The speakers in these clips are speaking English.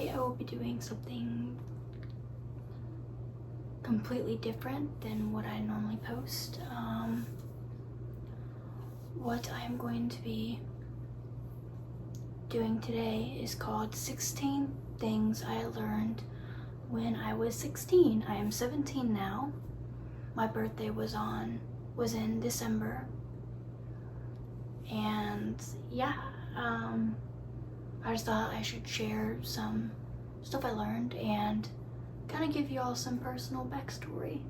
Today I will be doing something completely different than what I normally post. What I'm going to be doing today is called 16 Things I Learned When I Was 16. I am 17 now. My birthday was in December. And yeah, I just thought I should share some stuff I learned and kind of give you all some personal backstory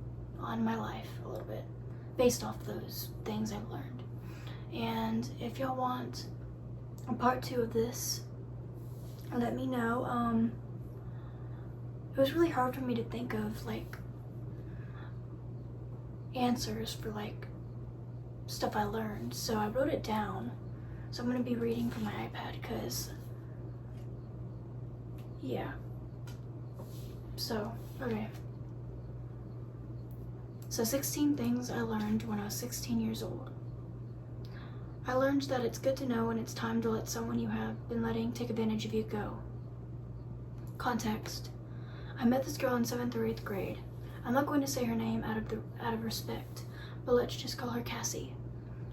on my life a little bit based off those things I've learned. And if y'all want a part 2 of this, let me know. It was really hard for me to think of like answers for like stuff I learned, so I wrote it down. So I'm gonna be reading from my iPad because yeah. So, okay. So 16 things I learned when I was 16 years old. I learned that it's good to know when it's time to let someone you have been letting take advantage of you go. Context. I met this girl in 7th or 8th grade. I'm not going to say her name out of respect, but let's just call her Cassie.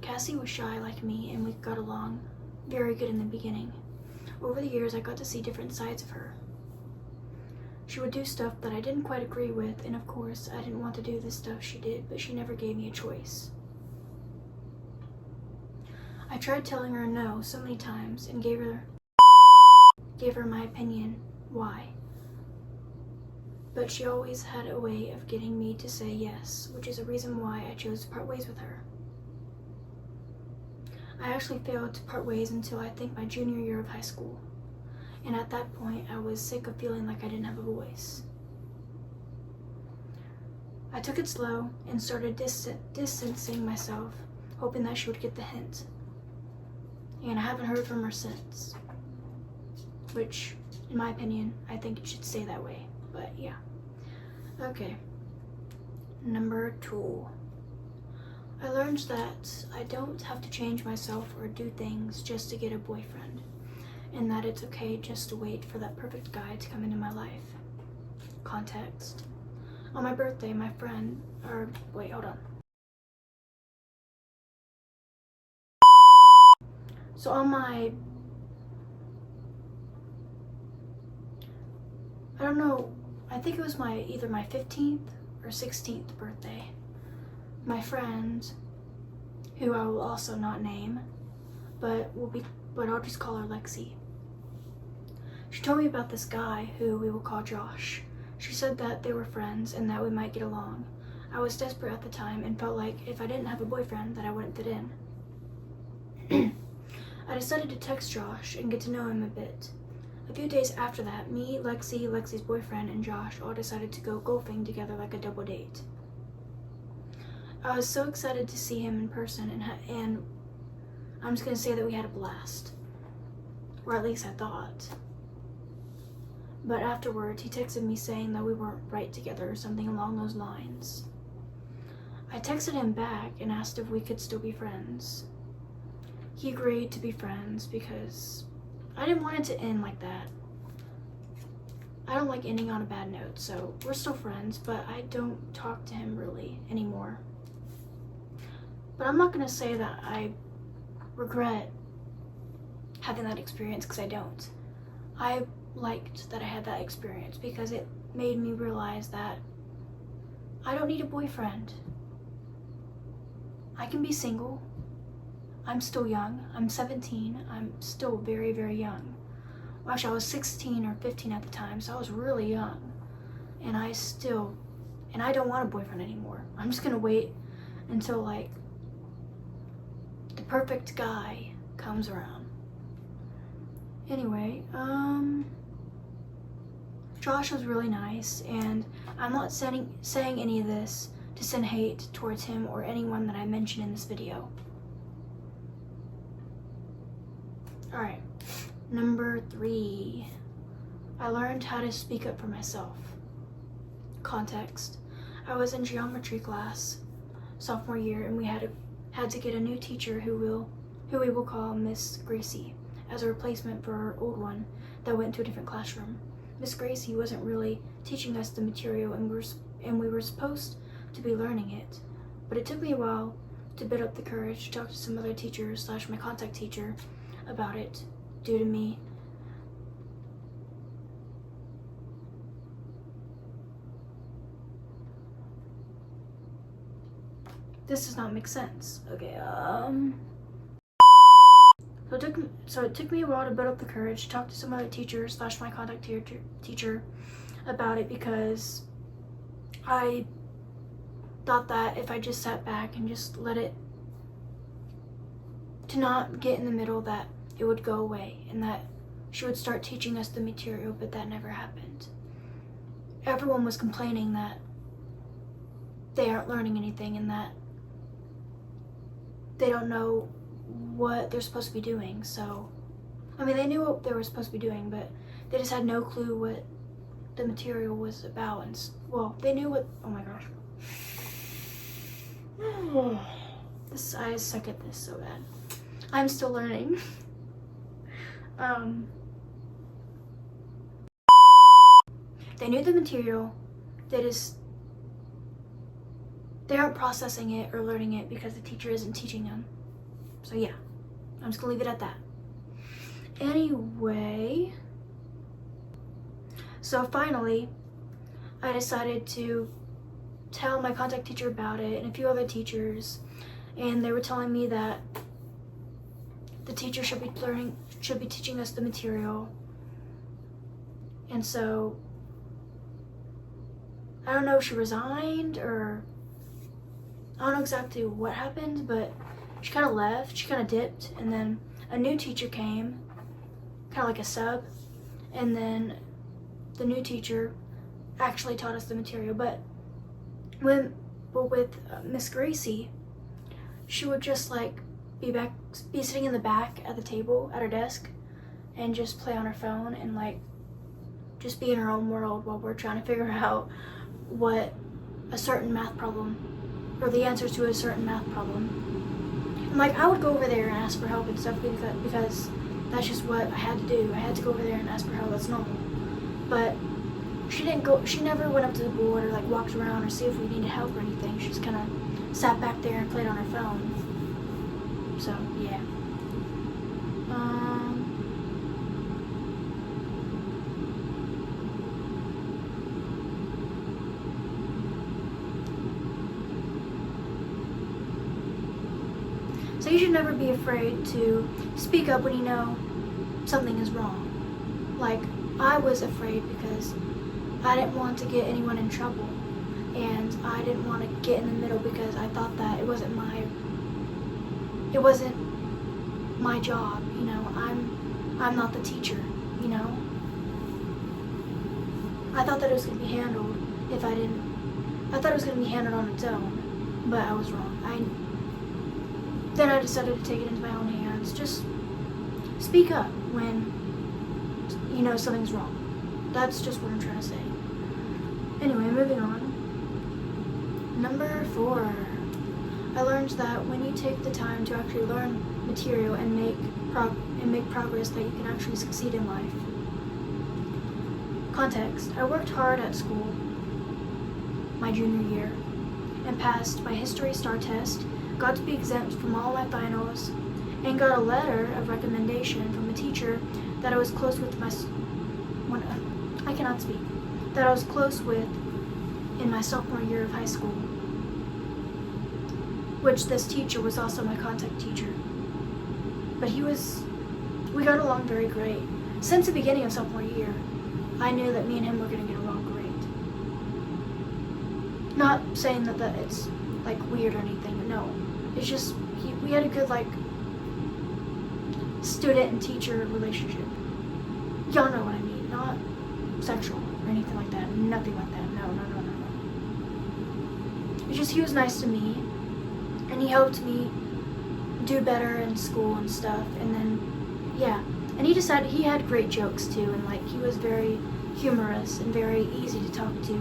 Cassie was shy like me, and we got along very good in the beginning. Over the years, I got to see different sides of her. She would do stuff that I didn't quite agree with, and of course, I didn't want to do the stuff she did, but she never gave me a choice. I tried telling her no so many times and gave her my opinion why. But she always had a way of getting me to say yes, which is a reason why I chose to part ways with her. I actually failed to part ways until I think my junior year of high school. And at that point, I was sick of feeling like I didn't have a voice. I took it slow and started distancing myself, hoping that she would get the hint. And I haven't heard from her since. Which, in my opinion, I think it should stay that way. But yeah. Okay. Number 2. I learned that I don't have to change myself or do things just to get a boyfriend, and that it's okay just to wait for that perfect guy to come into my life. Context. On my birthday, my friend, So on my, I think it was either my 15th or 16th birthday, my friend, who I will also not name, but I'll just call her Lexi. She told me about this guy who we will call Josh. She said that they were friends and that we might get along. I was desperate at the time and felt like if I didn't have a boyfriend that I wouldn't fit in. I decided to text Josh and get to know him a bit. A few days after that, me, Lexi, Lexi's boyfriend, and Josh all decided to go golfing together like a double date. I was so excited to see him in person, and I'm just going to say that we had a blast. Or at least I thought. But afterwards, he texted me saying that we weren't right together or something along those lines. I texted him back and asked if we could still be friends. He agreed to be friends because I didn't want it to end like that. I don't like ending on a bad note, so we're still friends, but I don't talk to him really anymore. But I'm not going to say that I regret having that experience, because I don't. I liked that I had that experience because it made me realize that I don't need a boyfriend. I can be single. I'm still young. I'm 17. I'm still very, very young. Well, actually, I was 16 or 15 at the time, so I was really young. And I don't want a boyfriend anymore. I'm just gonna wait until like the perfect guy comes around. Anyway, Josh was really nice, and I'm not saying any of this to send hate towards him or anyone that I mention in this video. Alright, number 3. I learned how to speak up for myself. Context. I was in geometry class sophomore year, and we had to get a new teacher who we will call Miss Gracie as a replacement for our old one that went to a different classroom. Miss Gracie wasn't really teaching us the material, and we were supposed to be learning it. But it took me a while to build up the courage to talk to some other teachers / my contact teacher about it, due to me this does not make sense. Okay, so it took me a while to build up the courage to talk to some other teachers / my contact teacher about it, because I thought that if I just sat back and just let it to not get in the middle, that it would go away and that she would start teaching us the material, but that never happened. Everyone was complaining that they aren't learning anything and that they don't know what they're supposed to be doing. So, I mean, they knew what they were supposed to be doing, but they just had no clue what the material was about. And well, they knew what, oh my gosh. I suck at this so bad. I'm still learning. They knew the material, they aren't processing it or learning it because the teacher isn't teaching them. So yeah, I'm just gonna leave it at that. Anyway, so finally, I decided to tell my contact teacher about it and a few other teachers, and they were telling me that the teacher should be teaching us the material. And so I don't know if she resigned or I don't know exactly what happened, but she kind of left, she kind of dipped, and then a new teacher came, kind of like a sub, and then the new teacher actually taught us the material. But with Miss Gracie, she would just like be sitting in the back at the table at her desk and just play on her phone and like just be in her own world while we're trying to figure out what a certain math problem or the answers to a certain math problem. And like I would go over there and ask for help and stuff because that's just what I had to do. I had to go over there and ask for help. That's normal. But she never went up to the board or like walked around or see if we needed help or anything. She just kind of sat back there and played on her phone. So yeah. So you should never be afraid to speak up when you know something is wrong. Like, I was afraid because I didn't want to get anyone in trouble, and I didn't want to get in the middle because I thought that it wasn't my job, you know. I'm not the teacher, you know. I thought that it was going to be handled I thought it was going to be handled on its own, but I was wrong. Then I decided to take it into my own hands. Just speak up when you know something's wrong. That's just what I'm trying to say. Anyway, moving on. Number 4. I learned that when you take the time to actually learn material and make progress, that you can actually succeed in life. Context. I worked hard at school my junior year and passed my history STAR test, got to be exempt from all my finals, and got a letter of recommendation from a teacher that I was close with that I was close with in my sophomore year of high school, which this teacher was also my contact teacher. But we got along very great. Since the beginning of sophomore year, I knew that me and him were going to get along great. Not saying that it's like weird or anything, no. It's just, we had a good like student and teacher relationship. Y'all know what I mean, not sexual or anything like that, nothing like that, no. It's just, he was nice to me, and he helped me do better in school and stuff, and then, yeah. And he had great jokes too, and like, he was very humorous and very easy to talk to,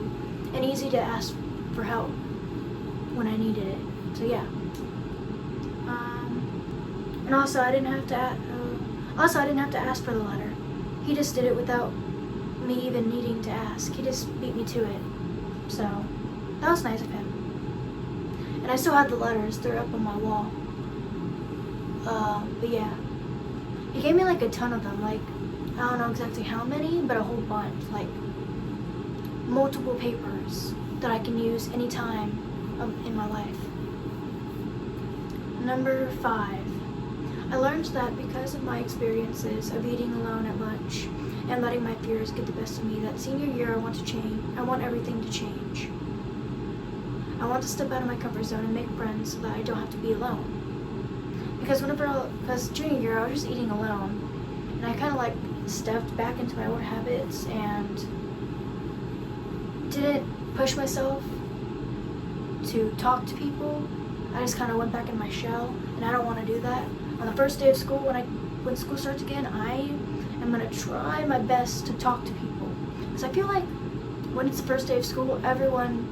and easy to ask for help when I needed it, so yeah. And also I didn't have to ask for the letter. He just did it without me even needing to ask. He just beat me to it. So that was nice of him. And I still have the letters. They're up on my wall. But yeah. He gave me like a ton of them. Like, I don't know exactly how many, but a whole bunch. Like, multiple papers that I can use anytime in my life. Number 5. I learned that because of my experiences of eating alone at lunch and letting my fears get the best of me, that senior year I want to change. I want everything to change. I want to step out of my comfort zone and make friends so that I don't have to be alone. Because junior year I was just eating alone, and I kind of like stepped back into my old habits and didn't push myself to talk to people. I just kind of went back in my shell, and I don't want to do that. On the first day of school, when school starts again, I am going to try my best to talk to people. Because I feel like when it's the first day of school, everyone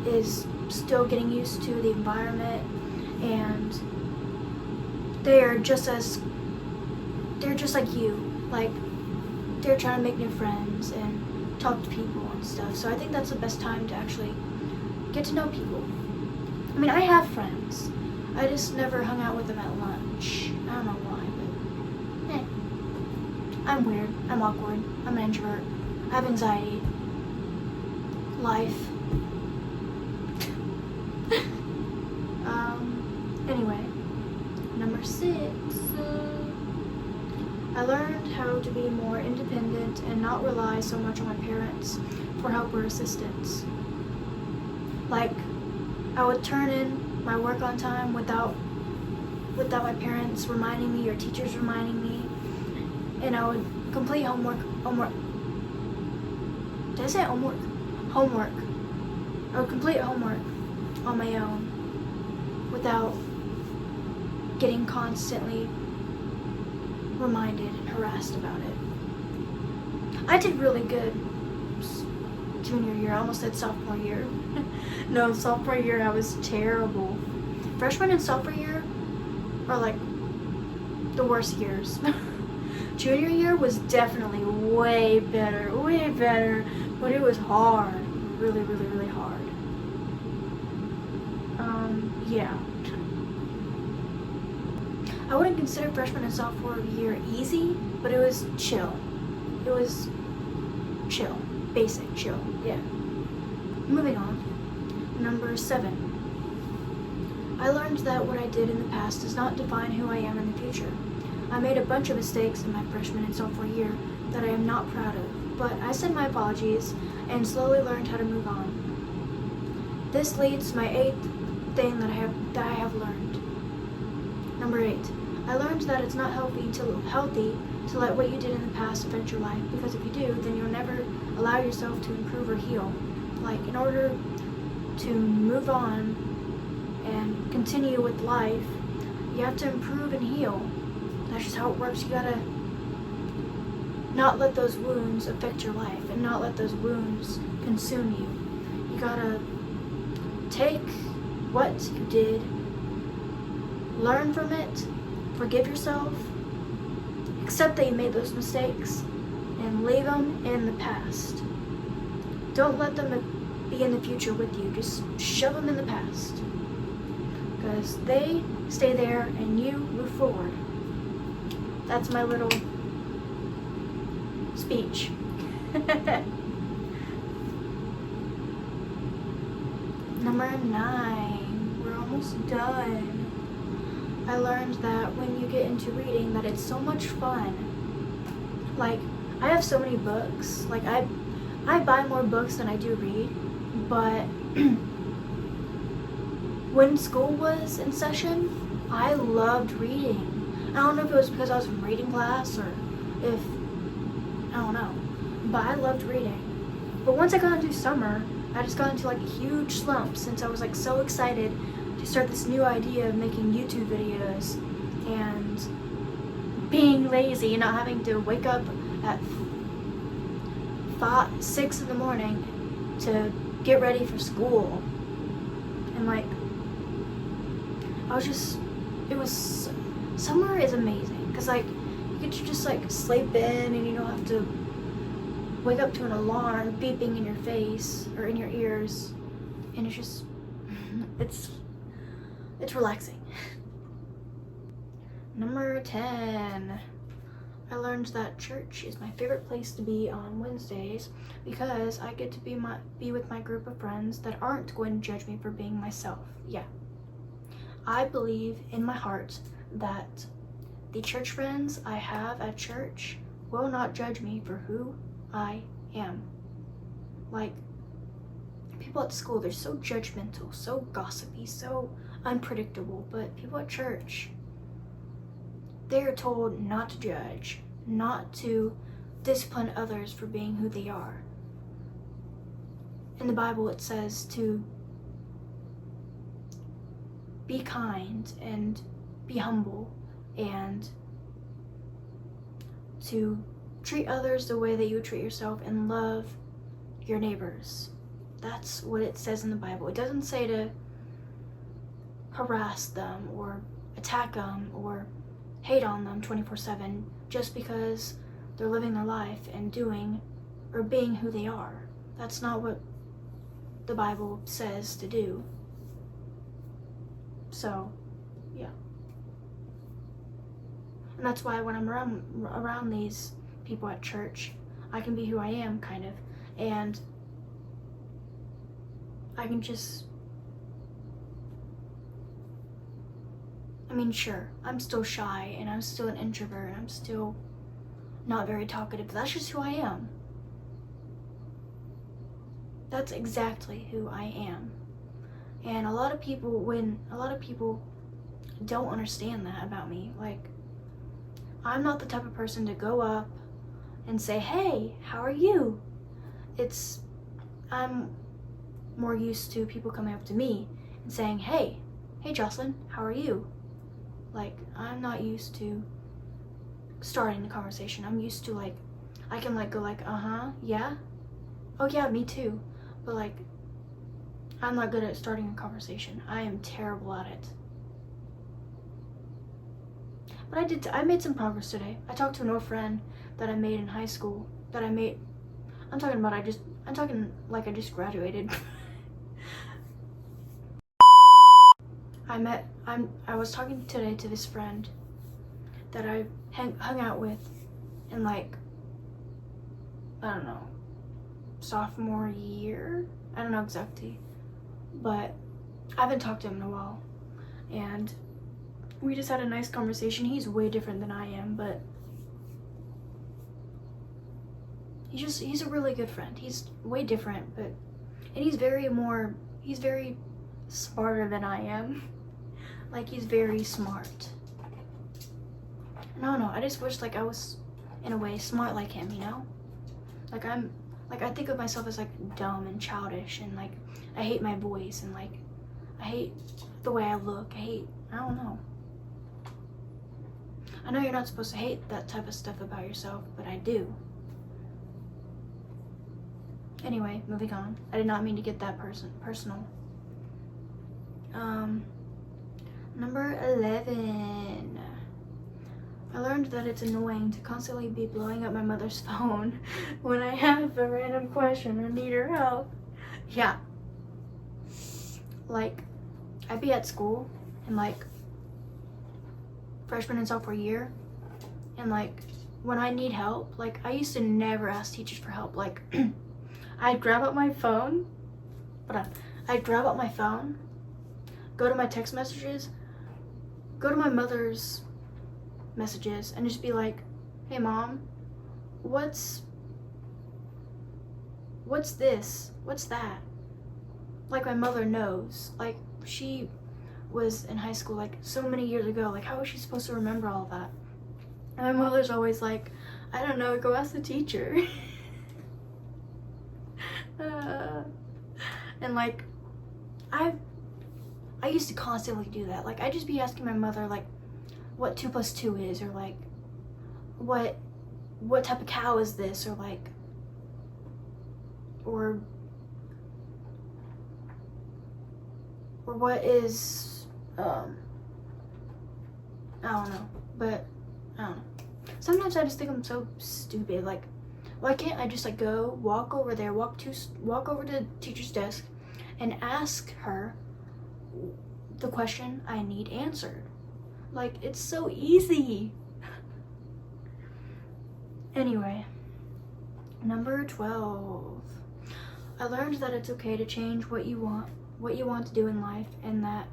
is still getting used to the environment, and they're just like you. Like, they're trying to make new friends and talk to people and stuff. So I think that's the best time to actually get to know people. I mean, I have friends. I just never hung out with them at lunch. I don't know why, but I'm weird. I'm awkward. I'm an introvert. I have anxiety. Life. Anyway, number 6. I learned how to be more independent and not rely so much on my parents for help or assistance. Like, I would turn in my work on time without my parents reminding me or teachers reminding me, and I would complete homework. Did I say homework? Homework. I would complete homework on my own without getting constantly reminded and harassed about it. I did really good junior year. I almost said sophomore year. No, sophomore year I was terrible. Freshman and sophomore year are like the worst years. Junior year was definitely way better, but it was hard. Really, really, really hard. Yeah. I wouldn't consider freshman and sophomore year easy, but it was chill. It was chill. Basic chill. Yeah. Moving on. Number 7. I learned that what I did in the past does not define who I am in the future. I made a bunch of mistakes in my freshman and sophomore year that I am not proud of, but I sent my apologies and slowly learned how to move on. This leads to my 8th thing that I have learned. Number 8. I learned that it's not healthy to let what you did in the past affect your life, because if you do, then you'll never allow yourself to improve or heal. Like, in order to move on and continue with life, you have to improve and heal. That's just how it works. You gotta not let those wounds affect your life and not let those wounds consume you. You gotta take what you did, learn from it, forgive yourself, accept that you made those mistakes, and leave them in the past. Don't let them be in the future with you. Just shove them in the past, because they stay there and you move forward. That's my little speech. Number 9. We're almost done. I learned that when you get into reading, that it's so much fun. Like, I have so many books. Like, I buy more books than I do read, but when school was in session, I loved reading. I don't know if it was because I was in reading class or if, I don't know, but I loved reading. But once I got into summer, I just got into like a huge slump since I was like so excited to start this new idea of making YouTube videos and being lazy and not having to wake up at 6 in the morning to get ready for school. And like, summer is amazing because like you get to just like sleep in and you don't have to wake up to an alarm beeping in your face or in your ears, and it's just it's relaxing. Number 10. I learned that church is my favorite place to be on Wednesdays because I get to be with my group of friends that aren't going to judge me for being myself. Yeah. I believe in my heart that the church friends I have at church will not judge me for who I am. Like, people at school, they're so judgmental, so gossipy, so unpredictable, but people at church, they are told not to judge, not to discipline others for being who they are. In the Bible, it says to be kind and be humble and to treat others the way that you would treat yourself and love your neighbors. That's what it says in the Bible. It doesn't say to harass them or attack them or hate on them 24/7 just because they're living their life and doing or being who they are. That's not what the Bible says to do. So, yeah. And that's why when I'm around these people at church, I can be who I am, kind of, and I can just, sure, I'm still shy and I'm still an introvert and I'm still not very talkative, but that's just who I am. That's exactly who I am. And a lot of people don't understand that about me. Like, I'm not the type of person to go up and say, hey, how are you? I'm more used to people coming up to me and saying, hey Jocelyn, how are you? Like, I'm not used to starting the conversation. I'm used to, like, I can, like, go, like, yeah, oh yeah, me too. But, like, I'm not good at starting a conversation. I am terrible at it. But I made some progress today. I talked to an old friend that I made in high school. I'm talking like I just graduated. I was talking today to this friend that I hung out with in, like, I don't know, sophomore year? I don't know exactly. But I haven't talked to him in a while. And we just had a nice conversation. He's way different than I am, but he's a really good friend. He's way different, and he's very smarter than I am. Like, he's very smart. I don't know, I just wish, like, I was, in a way, smart like him, you know? Like, I think of myself as, like, dumb and childish, and, like, I hate my voice, and, like, I hate the way I look. I don't know. I know you're not supposed to hate that type of stuff about yourself, but I do. Anyway, moving on. I did not mean to get that personal. Number 11. I learned that it's annoying to constantly be blowing up my mother's phone when I have a random question or need her help. Yeah. Like, I'd be at school in, like, freshman and sophomore year, and, like, when I need help, like, I used to never ask teachers for help. Like, I'd grab up my phone, go to my text messages, go to my mother's messages, and just be like, hey Mom, what's this? What's that? Like, my mother knows. Like, she was in high school, like, so many years ago. Like, how is she supposed to remember all of that? And my mother's always like, I don't know, go ask the teacher. And, like, I used to constantly do that. Like, I'd just be asking my mother, like, what 2 + 2 is, or, like, what type of cow is this, or, like, or what is, I don't know, but, I don't know. Sometimes I just think I'm so stupid. Like, Why can't I just like go walk over there, walk over to the teacher's desk and ask her the question I need answered? Like, it's so easy. Anyway, number 12. I learned that it's okay to change what you want to do in life, and that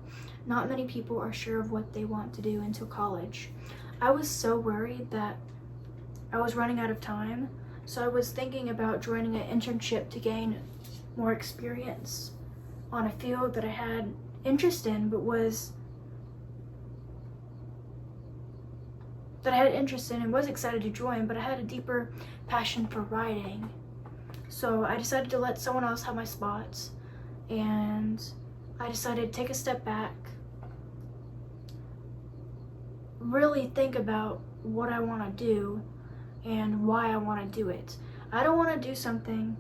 not many people are sure of what they want to do until college. I was so worried that I was running out of time, so I was thinking about joining an internship to gain more experience on a field that I had interest in, and was excited to join, but I had a deeper passion for writing. So I decided to let someone else have my spots, and I decided to take a step back, really think about what I want to do and why I want to do it. I don't want to do something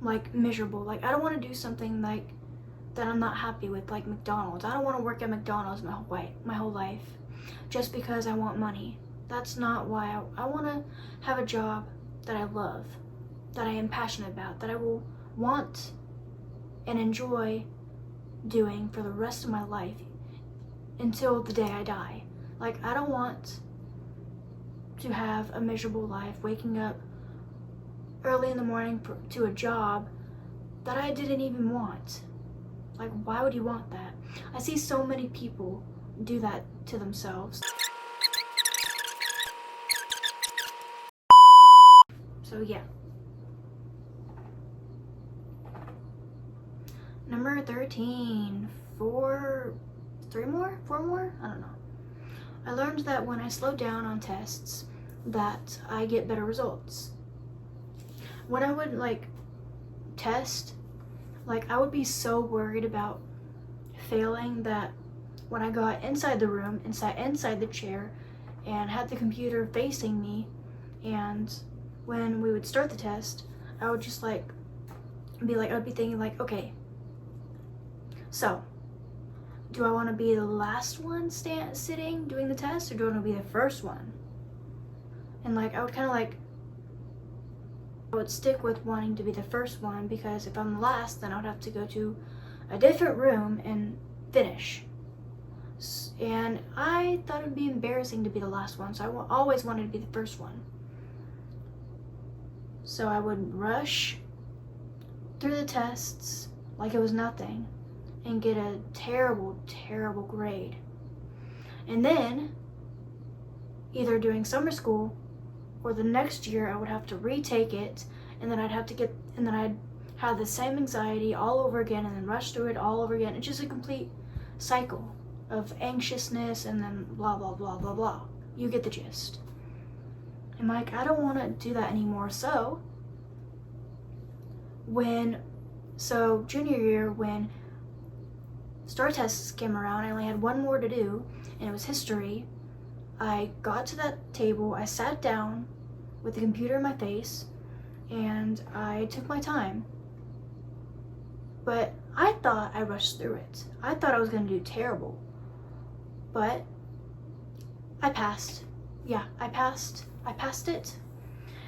like miserable. Like, I don't want to do something like that I'm not happy with, like McDonald's. I don't want to work at McDonald's my whole life just because I want money. That's not why. I want to have a job that I love, that I am passionate about, that I will want and enjoy doing for the rest of my life until the day I die. Like, I don't want to have a miserable life, waking up early in the morning to a job that I didn't even want. Like, why would you want that? I see so many people do that to themselves. So yeah. Number 13. 4 more? I don't know. I learned that when I slow down on tests, that I get better results. When I would test, I would be so worried about failing that when I got inside the room, inside the chair, and had the computer facing me, and when we would start the test, I would just I'd be thinking okay, so do I want to be the last one sitting doing the test, or do I want to be the first one? And I would I would stick with wanting to be the first one, because if I'm the last, then I would have to go to a different room and finish. And I thought it would be embarrassing to be the last one, so I always wanted to be the first one. So I would rush through the tests like it was nothing and get a terrible, terrible grade. And then, either during summer school or the next year, I would have to retake it, and then I'd have the same anxiety all over again, and then rush through it all over again. It's just a complete cycle of anxiousness, and then blah, blah, blah, blah, blah. You get the gist. And I don't want to do that anymore. So junior year, when STAR tests came around, I only had one more to do, and it was history. I got to that table, I sat down with the computer in my face, and I took my time. But I thought I rushed through it. I thought I was going to do terrible. But I passed. Yeah, I passed it.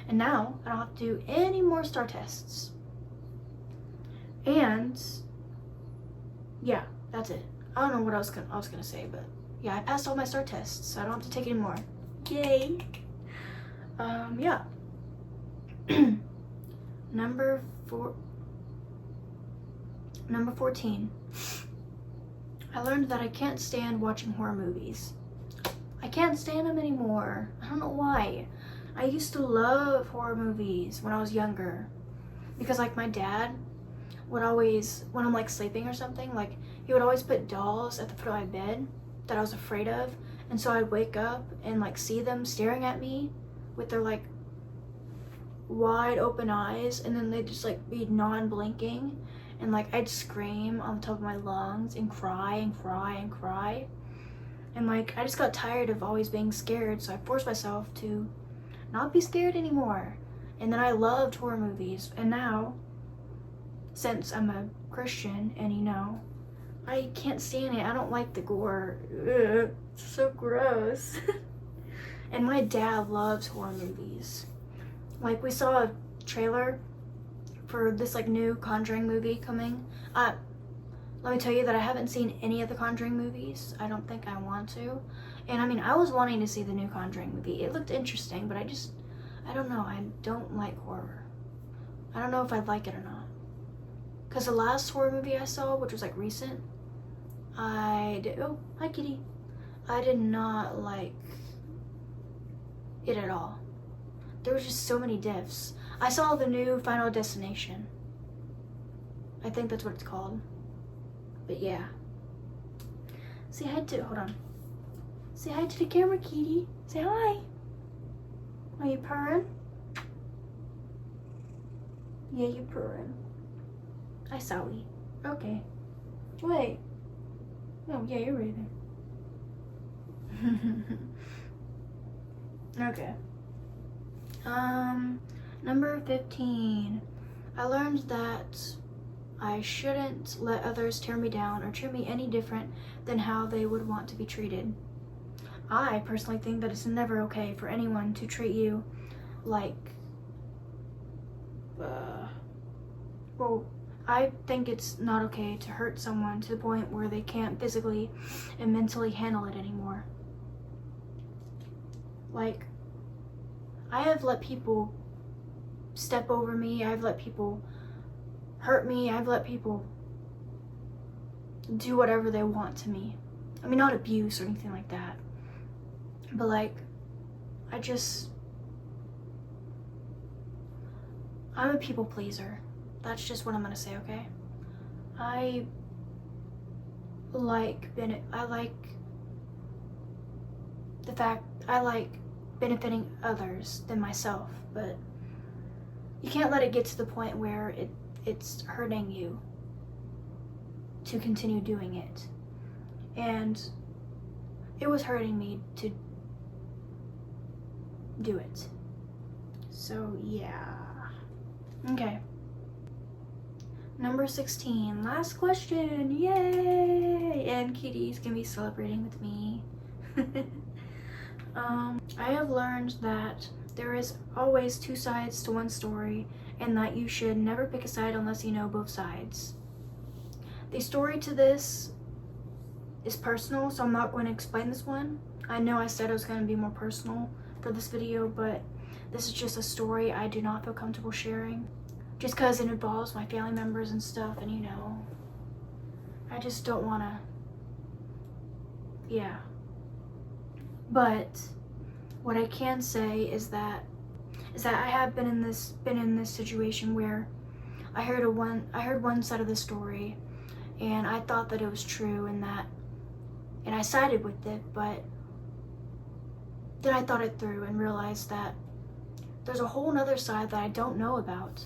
And now I don't have to do any more STAR tests. And yeah, that's it. I don't know what I was gonna say, but yeah, I passed all my STAR tests, so I don't have to take any more. Yay! Yeah. Number 14. I learned that I can't stand watching horror movies. I can't stand them anymore. I don't know why. I used to love horror movies when I was younger, because my dad would always, when I'm sleeping or something, he would always put dolls at the foot of my bed that I was afraid of, and so I'd wake up and see them staring at me with their wide open eyes, and then they'd just be non-blinking, and I'd scream on the top of my lungs and cry and cry and cry, and I just got tired of always being scared, so I forced myself to not be scared anymore. And then I loved horror movies, and now, since I'm a Christian, and I can't stand it. I don't like the gore. Ugh, it's so gross. And my dad loves horror movies. Like, we saw a trailer for this like new Conjuring movie coming. Let me tell you that I haven't seen any of the Conjuring movies. I don't think I want to. And I mean, I was wanting to see the new Conjuring movie. It looked interesting, but I don't know. I don't like horror. I don't know if I'd like it or not. Because the last horror movie I saw, which was like recent, oh, hi kitty. I did not like it at all. There was just so many deaths. I saw the new Final Destination. I think that's what it's called. But yeah. Say hi to, hold on. Say hi to the camera, kitty. Say hi. Are you purring? Yeah, you're purring. Hi, Sally. Okay. Wait. Oh, yeah, you're right there. Okay. Number 15. I learned that I shouldn't let others tear me down or treat me any different than how they would want to be treated. I personally think that it's never okay for anyone to treat you like, well, I think it's not okay to hurt someone to the point where they can't physically and mentally handle it anymore. Like, I have let people step over me, I've let people hurt me, I've let people do whatever they want to me. I mean, not abuse or anything like that, but like, I'm a people pleaser. That's just what I'm gonna say, okay? I like benefiting others than myself, but you can't let it get to the point where it's hurting you to continue doing it. And it was hurting me to do it. So yeah. Okay. Number 16, last question, yay! And Kitty's gonna be celebrating with me. I have learned that there is always two sides to one story, and that you should never pick a side unless you know both sides. The story to this is personal, so I'm not going to explain this one. I know I said it was going to be more personal for this video, but this is just a story I do not feel comfortable sharing. Just because it involves my family members and stuff, and you know, I just don't want to, yeah. But what I can say is that I have been in this situation where I heard one side of the story, and I thought that it was true, and I sided with it, but then I thought it through and realized that there's a whole nother side that I don't know about.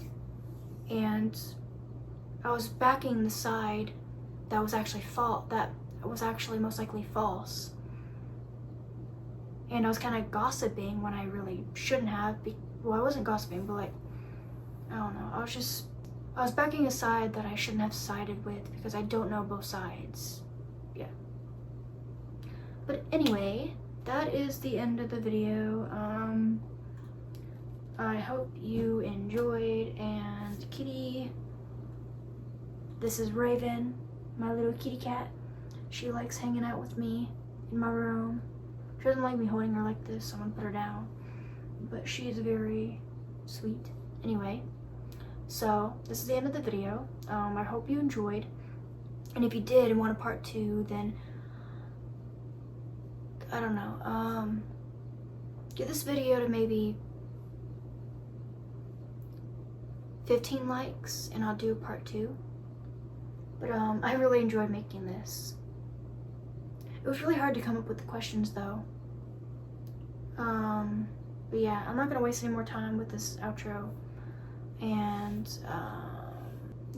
And I was backing the side that was actually most likely false. And I was kind of gossiping when I really shouldn't have. Well, I wasn't gossiping, but like, I don't know. I was backing a side that I shouldn't have sided with because I don't know both sides. Yeah. But anyway, that is the end of the video. I hope you enjoyed, and Kitty, this is Raven, my little kitty cat. She likes hanging out with me in my room. She doesn't like me holding her like this, so I'm gonna put her down. But she is very sweet. Anyway, so this is the end of the video. I hope you enjoyed. And if you did and want a part 2, then I don't know. Give this video to maybe 15 likes and I'll do a part 2. But I really enjoyed making this. It was really hard to come up with the questions though. But yeah, I'm not gonna waste any more time with this outro. And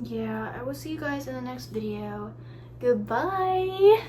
yeah, I will see you guys in the next video. Goodbye!